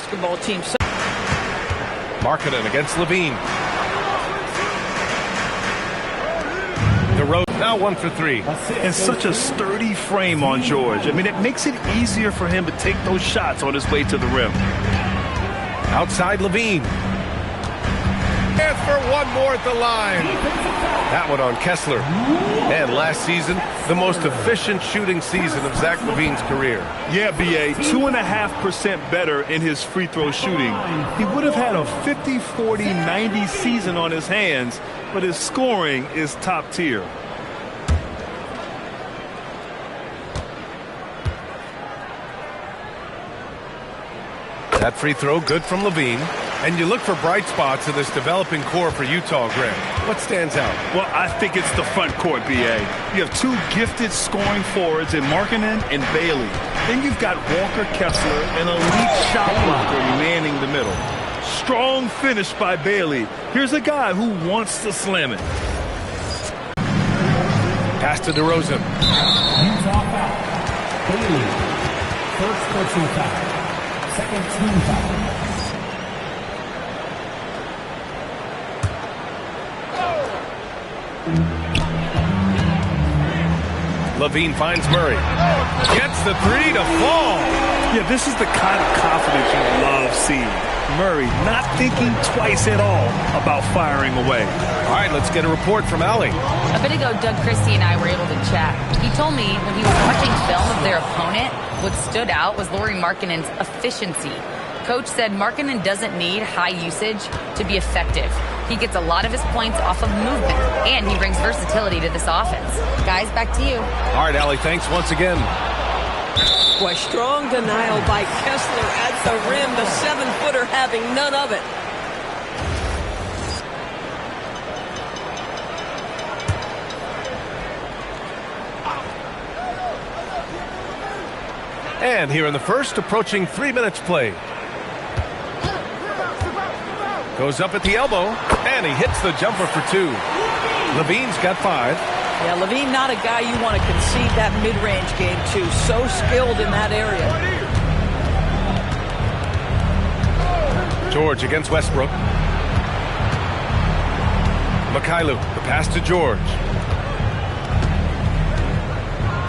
basketball team. Markkanen against Levine. The road now 1 for 3. And such a sturdy frame on George. I mean, it makes it easier for him to take those shots on his way to the rim. Outside Levine. And for one more at the line. That one on Kessler. And last season, the most efficient shooting season of Zach LaVine's career. Yeah, B.A., 2.5% better in his free throw shooting. He would have had a 50, 40, 90 season on his hands, but his scoring is top tier. That free throw good from Levine. And you look for bright spots in this developing core for Utah, Graham. What stands out? Well, I think it's the front court, B.A. You have two gifted scoring forwards in Markkanen and Bailey. Then you've got Walker Kessler, an elite shot blocker, manning the middle. Strong finish by Bailey. Here's a guy who wants to slam it. Pass to DeRozan. Utah foul. Bailey. First personal foul. Second team foul. Levine finds Murray. Gets the three to fall. Yeah, this is the kind of confidence you love seeing. Murray not thinking twice at all about firing away. All right, let's get a report from Allie. A bit ago, Doug Christie and I were able to chat. He told me when he was watching film of their opponent, what stood out was Lauri Markkanen's efficiency. Coach said Markkanen doesn't need high usage to be effective. He gets a lot of his points off of movement, and he brings versatility to this offense. Guys, back to you. All right, Allie, thanks once again. Boy, strong denial by Kessler at the rim. The 7-footer having none of it. And here in the first, approaching 3 minutes played. Goes up at the elbow, and he hits the jumper for 2. Levine's got 5. Yeah, Levine not a guy you want to concede that mid-range game to. So skilled in that area. George against Westbrook. Mikhailu, the pass to George.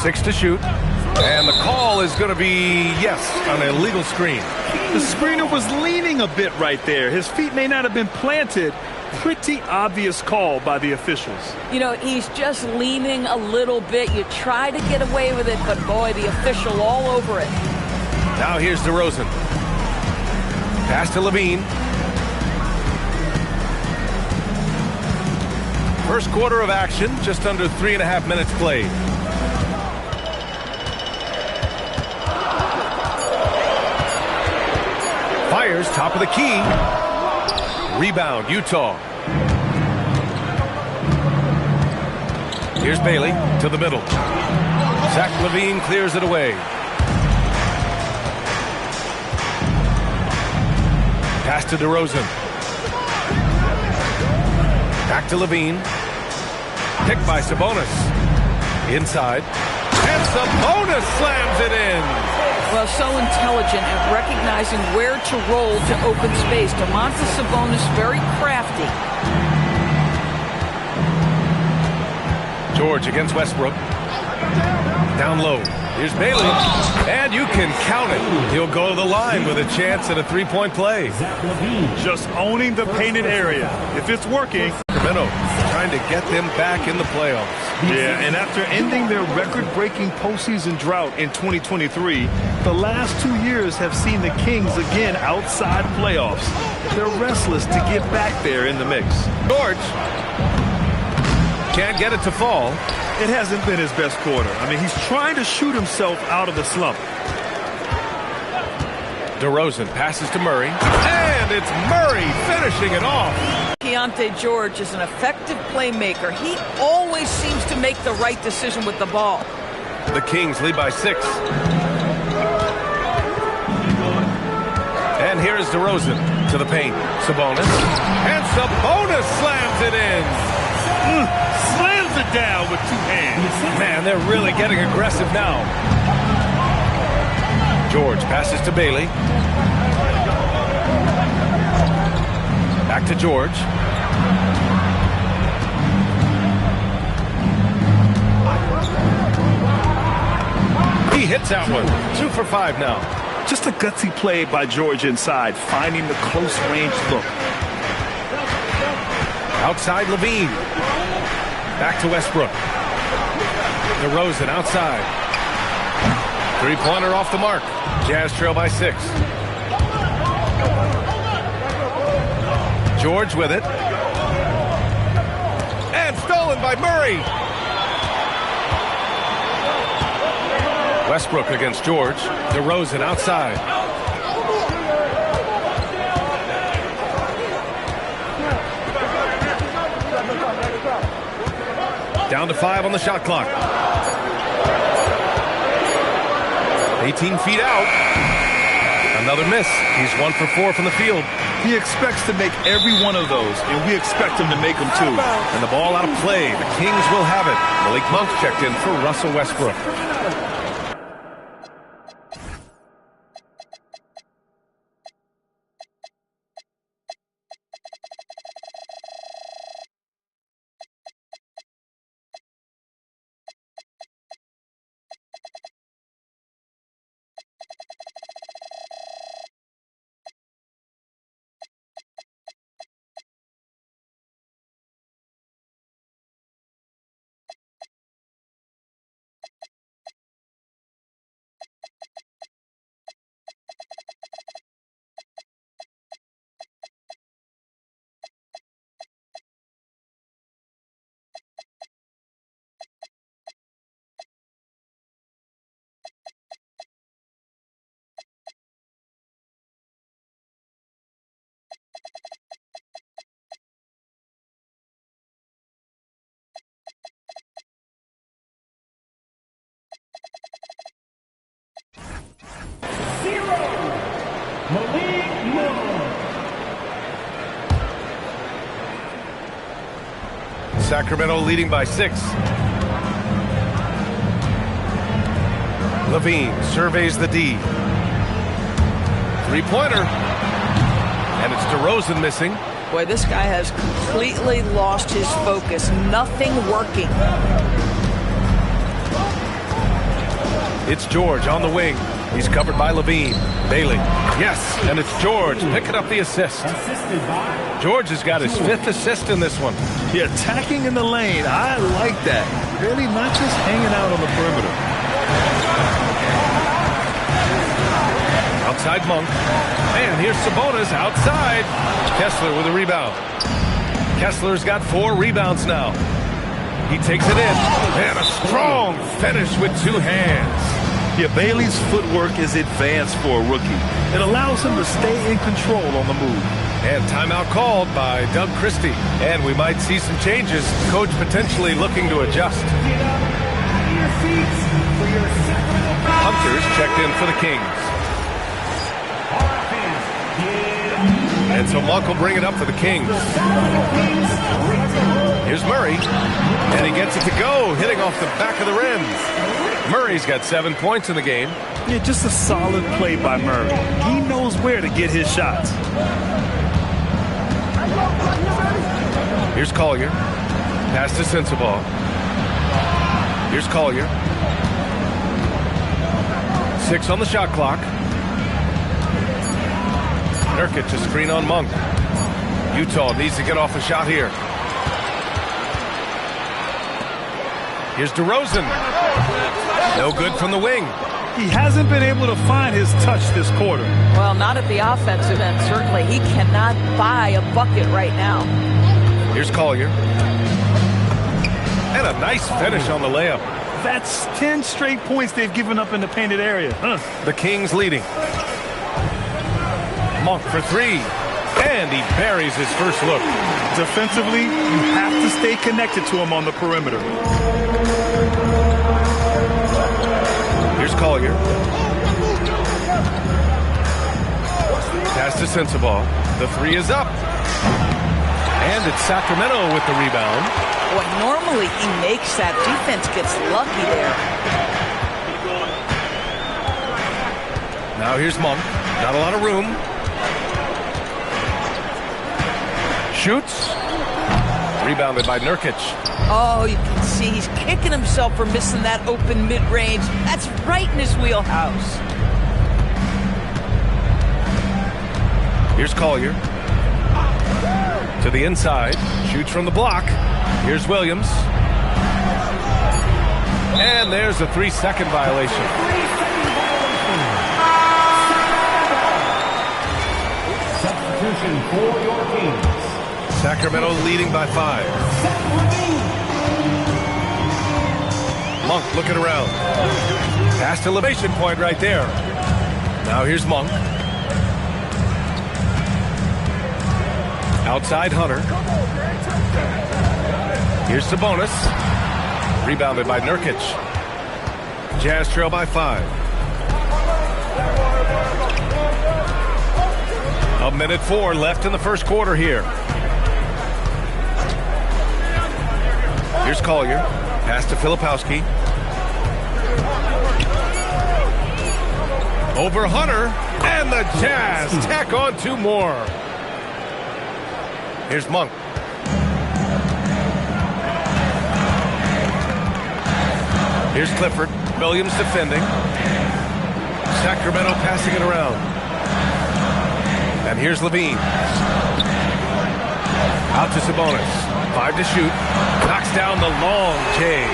6 to shoot. And the call is going to be, yes, an illegal screen. The screener was leaning a bit right there. His feet may not have been planted. Pretty obvious call by the officials. You know, he's just leaning a little bit. You try to get away with it, but boy, the official all over it. Now here's DeRozan. Pass to Levine. First quarter of action, just under 3.5 minutes played. Fires, top of the key. Rebound, Utah. Here's Bailey to the middle. Zach LaVine clears it away. Pass to DeRozan. Back to LaVine. Picked by Sabonis. Inside. And Sabonis slams it in. Well, so intelligent at recognizing where to roll to open space. Domantas Sabonis, very crafty. George against Westbrook. Down low. Here's Bailey. And you can count it. He'll go to the line with a chance at a three-point play. Just owning the painted area. If it's working. Sacramento trying to get them back in the playoffs. Yeah, and after ending their record-breaking postseason drought in 2023, the last 2 years have seen the Kings again outside playoffs. They're restless to get back there in the mix. George can't get it to fall. It hasn't been his best quarter. I mean, he's trying to shoot himself out of the slump. DeRozan passes to Murray, and it's Murray finishing it off. Keontae George is an effective playmaker. He always seems to make the right decision with the ball. The Kings lead by 6. And here's DeRozan to the paint. Sabonis. And Sabonis slams it in. Slams it down with 2 hands. Man, they're really getting aggressive now. George passes to Bailey. George. He hits that one. 2 for 5 now. Just a gutsy play by George inside, finding the close range look. Outside Levine. Back to Westbrook. DeRozan outside. Three-pointer off the mark. Jazz trail by 6. George with it. And stolen by Murray. Westbrook against George. DeRozan outside. Down to 5 on the shot clock. 18 feet out. Another miss. He's 1 for 4 from the field. He expects to make every one of those, and we expect him to make them too. And the ball out of play. The Kings will have it. Malik Monk checked in for Russell Westbrook. Sacramento leading by 6. Levine surveys the D. Three-pointer. And it's DeRozan missing. Boy, this guy has completely lost his focus. Nothing working. It's George on the wing. He's covered by Levine. Bailey. Yes, and it's George picking up the assist. George has got his 5th assist in this one. Yeah, attacking in the lane. I like that. Really not just hanging out on the perimeter. Outside Monk. And here's Sabonis outside. Kessler with a rebound. Kessler's got 4 rebounds now. He takes it in. And a strong finish with 2 hands. Yeah, Bailey's footwork is advanced for a rookie. It allows him to stay in control on the move. And timeout called by Doug Christie. And we might see some changes. Coach potentially looking to adjust. Hunter's checked in for the Kings. And so Monk will bring it up for the Kings. Here's Murray. And he gets it to go, hitting off the back of the rim. Murray's got 7 points in the game. Yeah, just a solid play by Murray. He knows where to get his shots. Here's Collier. Pass to Sensabaugh. Here's Collier. 6 on the shot clock. Nurkic to screen on Monk. Utah needs to get off a shot here. Here's DeRozan. No good from the wing. He hasn't been able to find his touch this quarter. Well, not at the offensive end, certainly. He cannot buy a bucket right now. Here's Collier. And a nice finish on the layup. That's 10 straight points they've given up in the painted area. The Kings leading. Monk for 3. And he buries his first look. Defensively, you have to stay connected to him on the perimeter. Here's Collier. Pass to Sensabaugh. The 3 is up. And it's Sacramento with the rebound. What normally he makes that defense gets lucky there. Now here's Monk. Not a lot of room. Shoots. Rebounded by Nurkic. Oh, you can see he's kicking himself for missing that open mid-range. That's right in his wheelhouse. Here's Collier. To the inside. Shoots from the block. Here's Williams. And there's a 3-second violation. Substitution for your teams. Sacramento leading by 5. Monk looking around. Past elevation point right there. Now here's Monk. Outside Hunter. Here's Sabonis. Rebounded by Nurkic. Jazz trail by 5. 1:04 left in the first quarter here. Here's Collier. Pass to Filipowski. Over Hunter. And the Jazz tack on 2 more. Here's Monk. Here's Clifford. Williams defending. Sacramento passing it around. And here's Levine. Out to Sabonis. 5 to shoot. Knocks down the long J.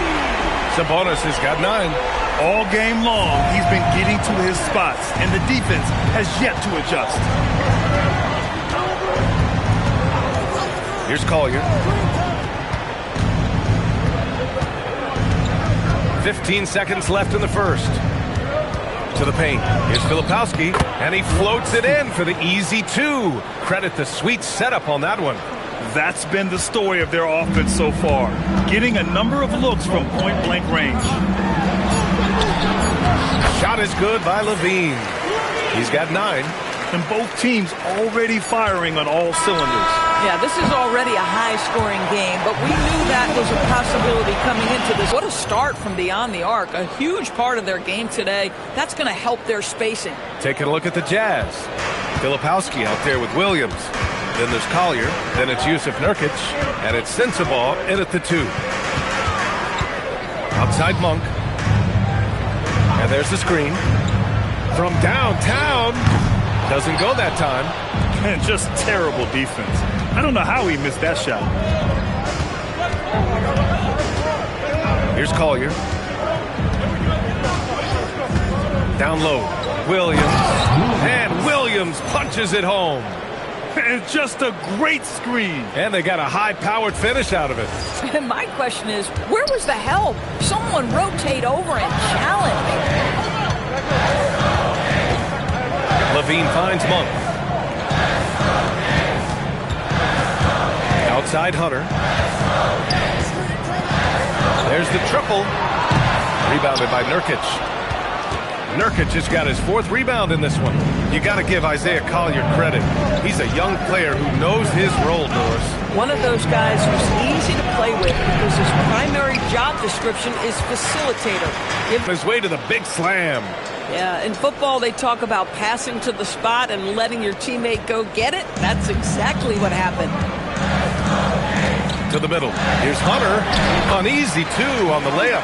Sabonis has got 9. All game long, he's been getting to his spots, and the defense has yet to adjust. Here's Collier. 15 seconds left in the first. To the paint. Here's Filipowski, and he floats it in for the easy 2. Credit the sweet setup on that one. That's been the story of their offense so far, getting a number of looks from point-blank range. Shot is good by Levine. He's got 9. And both teams already firing on all cylinders. Yeah, this is already a high-scoring game, but we knew that was a possibility coming into this. What a start from beyond the arc. A huge part of their game today. That's going to help their spacing. Taking a look at the Jazz. Filipowski out there with Williams. Then there's Collier. Then it's Yusuf Nurkic. And it's Sensabaugh in at the 2. Outside Monk. And there's the screen. From downtown. Doesn't go that time. And just terrible defense. I don't know how he missed that shot. Here's Collier. Down low. Williams. And Williams punches it home. And just a great screen. And they got a high-powered finish out of it. And my question is, where was the help? Someone rotate over and challenge. Levine finds Monk. Outside Hunter. There's the triple. Rebounded by Nurkic. Nurkic just got his 4th rebound in this one. You got to give Isaiah Collier credit. He's a young player who knows his role, Doris. One of those guys who's easy to play with because his primary job description is facilitator. His way to the big slam. Yeah, in football they talk about passing to the spot and letting your teammate go get it. That's exactly what happened. To the middle. Here's Hunter. An easy 2 on the layup.